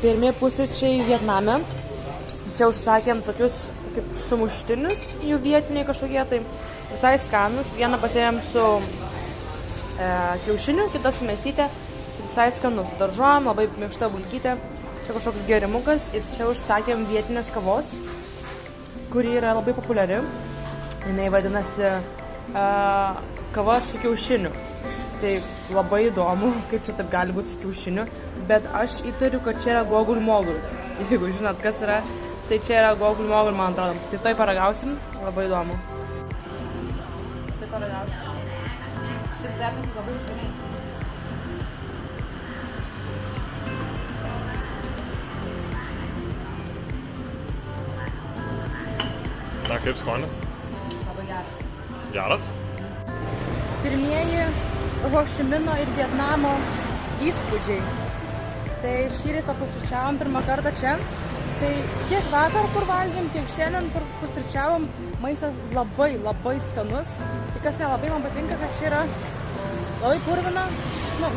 Pirmie pusryčiai Vietname. Čia užsakėm tokius kaip sumuštinius, jų vietiniai kažkokie, tai visai skanus. Vieną patėjom su kiaušiniu, kitą su mėsytė. Visai skanus. Daržuojam, labai minkšta bulkytė. Čia kažkoks gerimukas ir čia užsakėm vietinės kavos, kuri yra labai populiari. Jinai vadinasi kava su kiaušiniu. Tai labai įdomu, kaip čia taip gali būti su kiaušiniu. Bet aš įtariu, kad čia yra gogul mogul. Jeigu žinot, kas yra, tai čia yra gogul mogul, man atrodo. Tai toj paragausim, labai įdomu. Tai paragausim. Šiaip vertinti labai skaniai. Na, kaip skonis? Labai geras. Geras? Pirmieji Ho Chi Mino ir Vietnamo įspūdžiai. Tai šįryt papusryčiavom pirmą kartą čia. Tai tiek vakar, kur valgėm, tiek šiandien, kur pusryčiavom, maistas labai skanus. Tai kas nelabai man patinka, kad čia yra labai purvina. Nu,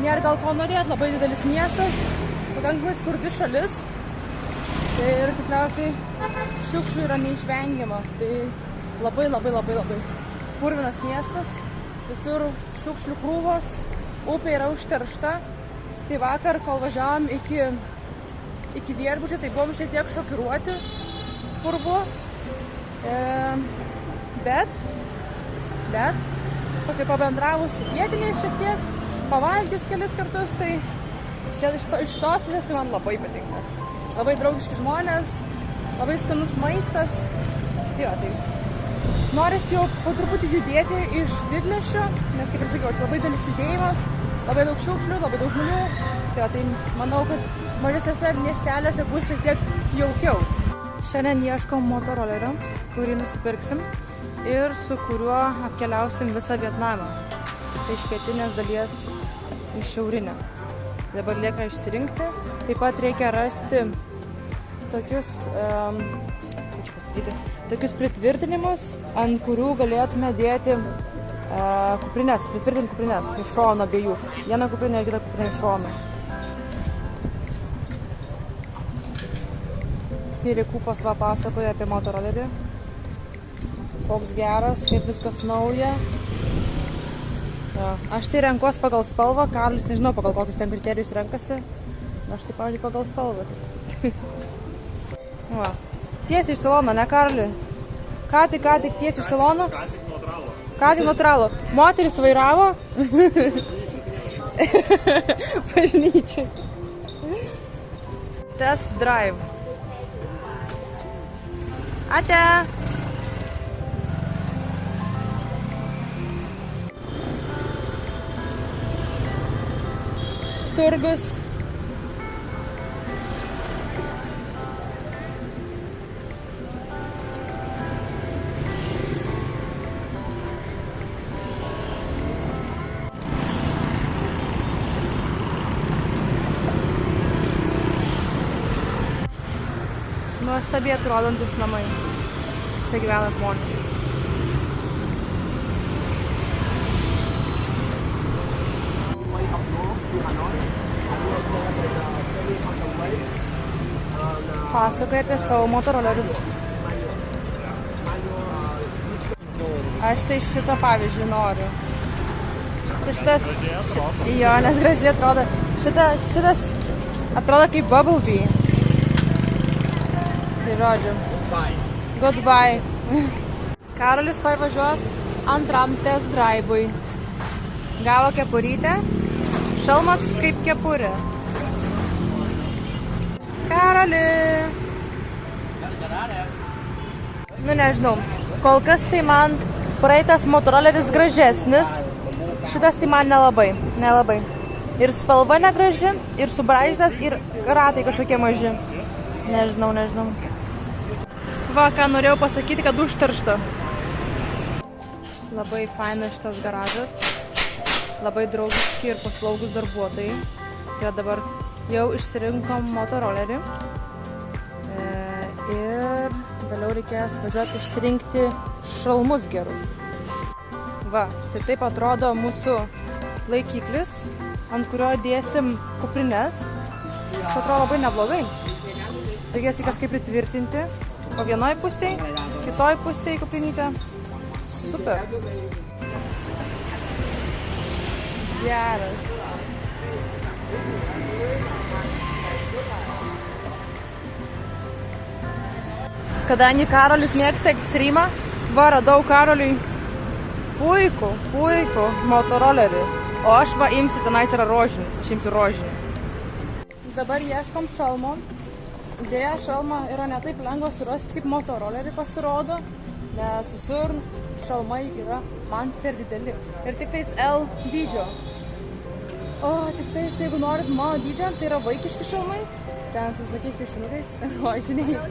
nėra gal ko norėt, labai didelis miestas, pakankamai skurdi šalis. Tai ir tikriausiai šiukšlių yra neišvengiama. Tai labai purvinas miestas. Visur šiukšlių krūvos, upė yra užteršta. Tai vakar, kol važiavom iki viešbučio, tai buvom šiek tiek šokiruoti purvu. Bet, kai pabendravus vietiniais šiek tiek, pavalgius kelis kartus, tai iš tos pusės tai man labai patinka. Labai draugiški žmonės, labai skanus maistas. Tai norisi jau po truputį judėti iš didmiesčio, nes kaip ir sakiau, čia labai dalis judėjimas, labai daug šiukšlių, labai daug žmonių. Tai manau, kad mažesniuose miesteliuose bus šiek tiek jaukiau. Šiandien ieškom motorolerio, kurį nusipirksim ir su kuriuo apkeliausim visą Vietnamą. Tai iš pietinės dalies į šiaurinę. Dabar lieka išsirinkti. Taip pat reikia rasti tokius pritvirtinimus, ant kurių galėtume dėti kuprinės, pritvirtinti kuprinės iš šono abiejų. Vieną kuprinę ir kitą kuprinę iš šono. Pirikupas va pasakoja apie motorolerį. Koks geras, kaip viskas nauja. Ja. Aš tai renkuos pagal spalvą, Karolis nežinau pagal kokius ten kriterijus renkasi. Aš tai, pavyzdžiui, pagal spalvą. Va. Tiesiai iš salono, ne Karoli? Ką tik tiesiai iš salono? Ką tik neutralo. Moteris vairavo? Bažnyčiai. Test drive. Ate. Turgus. Nuostabiai atrodantis namai. Čia gyvena žmonės. Pasakoja apie savo motorolerius. Aš tai šito pavyzdžiui noriu. Jo, nes gražiai atrodo. Šitas atrodo kaip Bumblebee. Tai žodžiu. Goodbye. Karolis važiuos antram test drive'ui. Gavo kepurytę. Šalmas kaip kepurė. Karoli. Nu nežinau. Kol kas tai man praeitas motoroleris gražesnis. Šitas tai man nelabai. Ir spalva negraži, ir subraižytas, ir ratai kažkokie maži. Nežinau. Va, ką norėjau pasakyti, kad užteršta. Labai fainas šitas garažas. Labai draugiški ir paslaugus darbuotojai. Tai dabar jau išsirinkom motorolerį. Ir vėliau reikės važiuoti išsirinkti šalmus gerus. Va, tai taip atrodo mūsų laikiklis, ant kurio dėsim kuprines. Šis atrodo labai neblogai. Reikės jį kažkaip pritvirtinti. Po vienoj pusėj, kitoj pusėj kuprinytė. Super. Geras. Kadangi Karolis mėgsta ekstremą, va, radau Karoliui puikų motorolerį. O aš va imsiu, tenais yra rožinis, aš imsiu rožinį. Dabar ieškom šalmo. Dėja, šalmą yra ne taip lengva surasti, kaip motorolerį pasirodo, nes visur šalmai yra man per dideli. Ir tik tais L dydžio. O, tik tais, jeigu norit mano dydžio, tai yra vaikiški šalmai. Ten su visokiais piešinukais, rožiniais.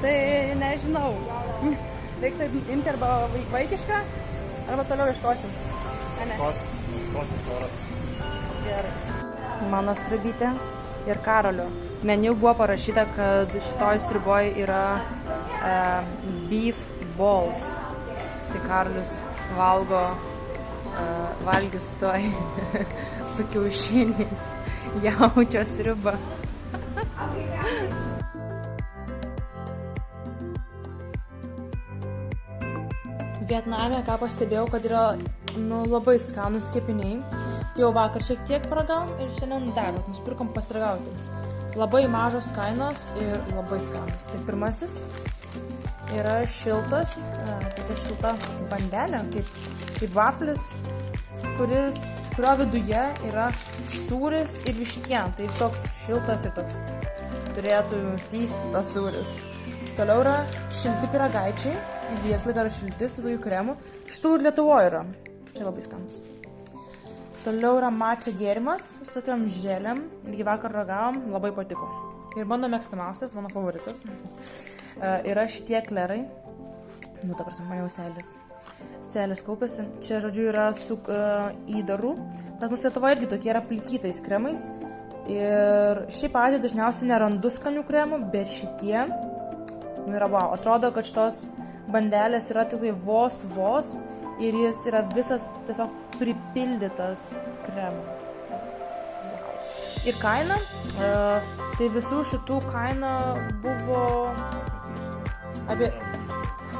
Tai nežinau. Reiks imti arba vaikišką, arba toliau ieškosim. Gerai. Mano sriubytė ir Karolio. Meniu buvo parašyta, kad šitoj sriuboj yra beef balls. Tai Karolis valgys toj su kiaušiniais. Jaučio sriuba. Vietname, ką pastebėjau, kad yra labai skanūs kepiniai. Tai jau vakar šiek tiek paragavom ir šiandien dar nusipirkom pasiragauti. Labai mažos kainos ir labai skanūs. Tai pirmasis yra šiltas, tokia šilta bandelė, kaip vaflis, kurio viduje yra sūris ir vištiena. Tai toks šiltas ir toks turėtų tįsti tas sūris. Toliau yra šilti pyragaičiai. Jie visą laiką yra šilti su dujų kremu. Šitų ir Lietuvoje yra. Čia labai skanus. Toliau yra matcha gėrimas su tokiam želėm. Irgi vakar ragavom, labai patiko. Ir mano mėgstamiausias, mano favoritas. Yra šitie klerai. Nu, ta prasme, man jau seilės kaupėsi. Čia, žodžiu, yra su įdaru. Bet mūsų Lietuvoje irgi tokie yra plikytais kremais. Ir šiaip atveju dažniausiai nerandu skanių kremų, bet šitie yra wow. Atrodo, kad šitos bandelės yra tik tai vos ir jis yra visas tiesiog pripildytas kremu. Ir kaina, tai visų šitų kaina buvo apie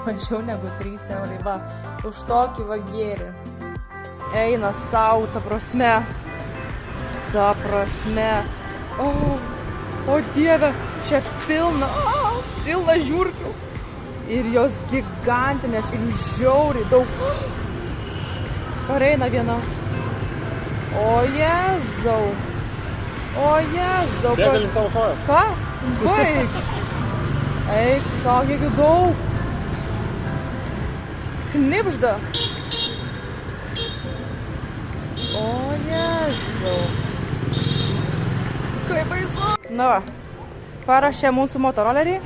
mažiau negu 3 eurai, va, už tokį va gėrį. Eina sau, ta prasme. O Dieve, čia pilna žiurkių. Ir jos gigantinės ir žiauriai daug. Pareina viena. O Jėzau. Bėgalim tavo kojas. Ką? Baig. Eik, sakykiu daug. Knibžda. O Jėzau. Kaip baisu. Na va, parašė mūsų motorolerį.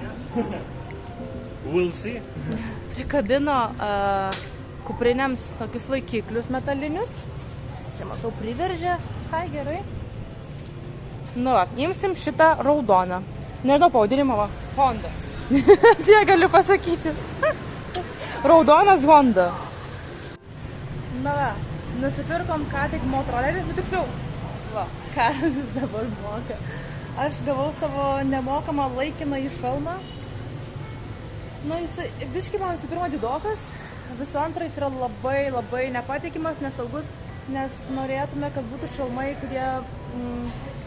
We'll see. Prikabino kuprinėms tokius laikiklius metalinius. Čia matau priveržė, visai gerai. Nu va, imsim šitą raudoną. Nežinau pavadinimą, va, Honda. Tie galiu pasakyti. Raudonas Honda. Na va, nusipirkom ką tik motorolerį, tiksliau. Va, Karolis dabar moka. Aš gavau savo nemokamą laikiną į šalmą. Nu, jis biškai man visų pirma didokas, visų antra jis yra labai nepatikimas, nesaugus, nes norėtume, kad būtų šalmai, kurie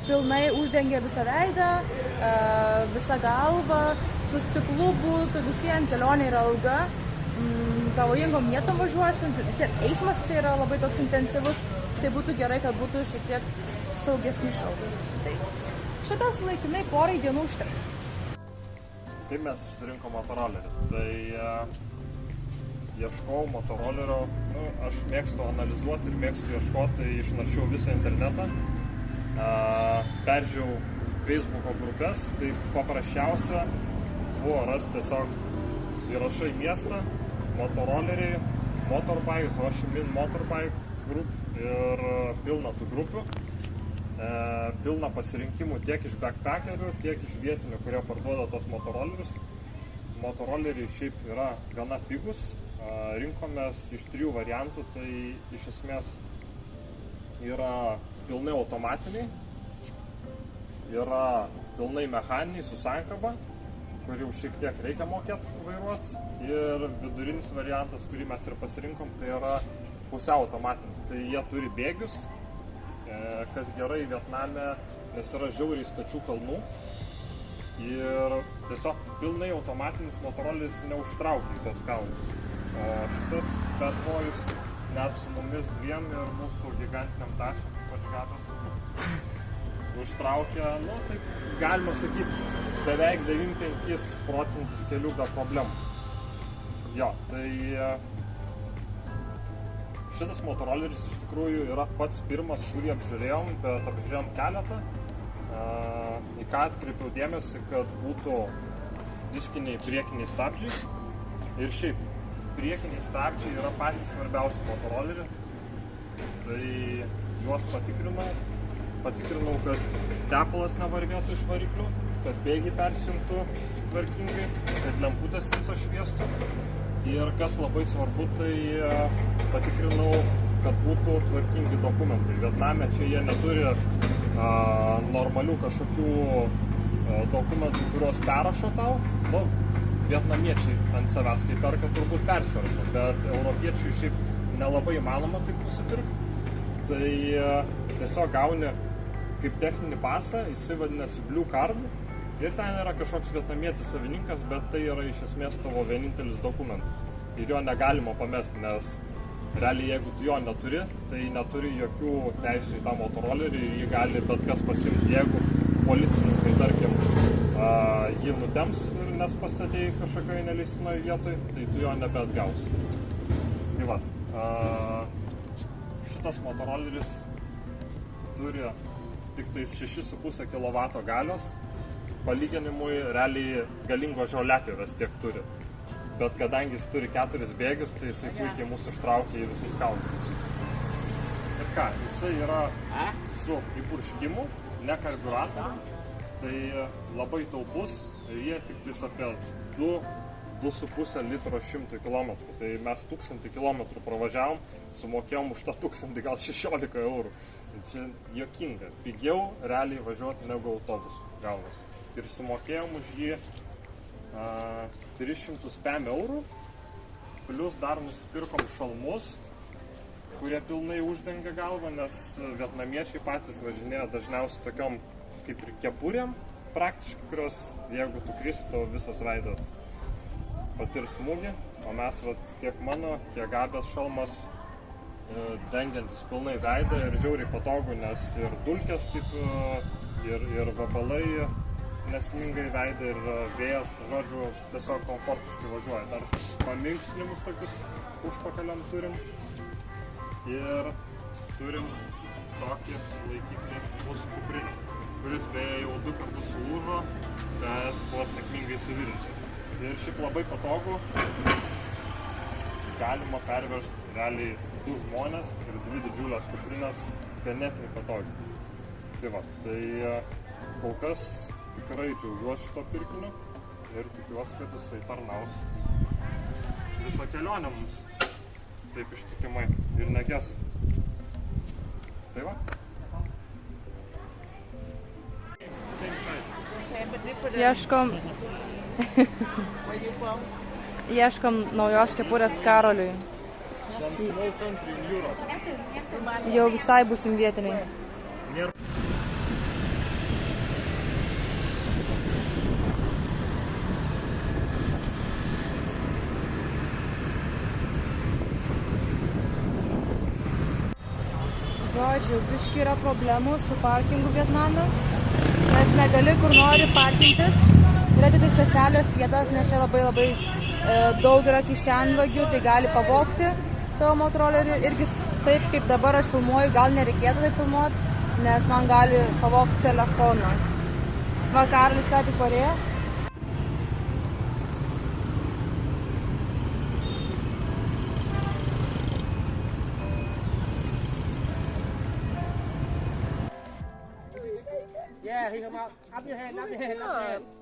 pilnai uždengia visą veidą, visą galvą, su stiklu būtų, visiems kelionė yra ilga, pavojingom vietom važiuosim, eismas čia yra labai toks intensyvus, tai būtų gerai, kad būtų šiek tiek saugesni šalmai. Tai šitas laikinai porai dienų užteks. Kaip mes išsirinkom motorolerį? Tai ieškau motorolerio, aš mėgstu analizuoti ir mėgstu ieškoti, išnaršiau visą internetą, peržiūrėjau Facebooko grupės, tai paprasčiausia buvo rasti tiesiog įrašai miestą, motoroleriai, motorbike, Hošimin motorbike group ir pilna tų grupių. Pilna pasirinkimų tiek iš backpackerių, tiek iš vietinių, kurie parduoda tos motorolerius. Motoroleriai šiaip yra gana pigus. Rinkomės iš 3 variantų, tai iš esmės yra pilnai automatiniai. yra pilnai mechaniniai su sankaba, kur jau šiek tiek reikia mokėti vairuoti. Ir vidurinis variantas, kurį mes ir pasirinkom, tai yra pusiau automatinis. Tai jie turi bėgius, kas gerai Vietname, nes yra žiauriai stačių kalnų. Ir tiesiog pilnai automatinis motoroleris neužtraukia į tos kalnus. O šitas bedbojus net su mumis dviem ir mūsų gigantiniam tašėm pažgatas užtraukia, nu taip galima sakyti, beveik 95% kelių be problemų. Jo, tai šitas motoroleris iš tikrųjų yra pats pirmas, kurį apžiūrėjom, bet apžiūrėjom keletą. Į ką atkreipiau dėmesį, kad būtų diskiniai priekiniai stabdžiai. Ir šiaip, priekiniai stabdžiai yra patys svarbiausi motorolerį. Tai juos patikrinau, kad tepalas nevarvės iš variklių, kad bėgiai persijungtų tvarkingai, kad lemputės visą šviestų. Ir kas labai svarbu, tai patikrinau, kad būtų tvarkingi dokumentai. Vietname čia jie neturi normalių kažkokių dokumentų, kuriuos perrašo tau. Nu, vietnamiečiai ant savęs, kai perka, turbūt persirašo, bet europiečiai šiaip nelabai įmanoma taip nusipirkti. Tai tiesiog gauni kaip techninį pasą, jisai vadinasi Blue Card. Ir ten yra kažkoks vietnamietis savininkas, bet tai yra iš esmės tavo vienintelis dokumentas. Ir jo negalima pamesti, nes realiai jeigu tu jo neturi, tai neturi jokių teisių į tą motorolerį ir jį gali bet kas pasimti. Jeigu policininkai, tarkim, jį nutems ir nes pastatėjai kažkokioje neleistinoje vietoje, tai tu jo nebeatgausi. Tai vat, šitas motoroleris turi tik tais 6,5 kW galios. Palyginimui realiai galingo žoliapjovės tiek turi. Bet kadangi jis turi 4 bėgius, tai jisai puikiai mūsų ištraukia į visus kalnus. Ir ką, jisai yra su įpurškimu, ne karburatorium, tai labai taupus ir jie tik tais apie 2,5 litro 100 km. Tai mes 1000 km pravažiavom, sumokėjom už tą 1000 gal 16 eurų. Čia juokinga, pigiau realiai važiuoti negu autobusu gaunasi. Ir sumokėjom už jį 305 eurų, plus dar nusipirkom šalmus, kurie pilnai uždengia galvą, nes vietnamiečiai patys važinėja dažniausiai tokiom kaip ir kepurėm, praktiškai, kurios, jeigu tu kristi, to visas veidas patirs smūgį, o mes, tiek mano, tiek Gabės šalmas dengiantis pilnai veidą ir žiauriai patogu, nes ir dulkės taip, ir vabalai nesmingai veidą ir vėjas, žodžiu, tiesiog komfortiškai važiuoja. Dar paminkštinimus tokius užpakaliam turim ir turim tokį laikiklį mūsų kuprinį, kuris beje jau 2 kartus sulūžo, bet buvo sėkmingai suvirinčias. Ir šiaip labai patogu, nes galima pervežti realiai 2 žmonės ir 2 didžiulės kuprinės ganėtinai patogiai. Tai va, tai kol kas tikrai džiaugiuosi šito pirkiniu ir tikiuosi, kad jisai tarnaus visą kelionę mums taip ištikimai ir neges. Tai va. Ieškom naujos kepurės Karoliui. Jau visai būsim vietiniai. Žodžiu, biški yra problemų su parkingu Vietname, nes negali kur nori parkintis. Yra tik specialios vietos, nes čia labai daug yra kišenvagių, tai gali pavogti tavo motorolerį. Irgi taip, kaip dabar aš filmuoju, gal nereikėtų taip filmuoti, nes man gali pavogti telefoną. Va, Karolis ką tik parėjo. Yeah, he come out. Up your hand, up your hand, up your hand.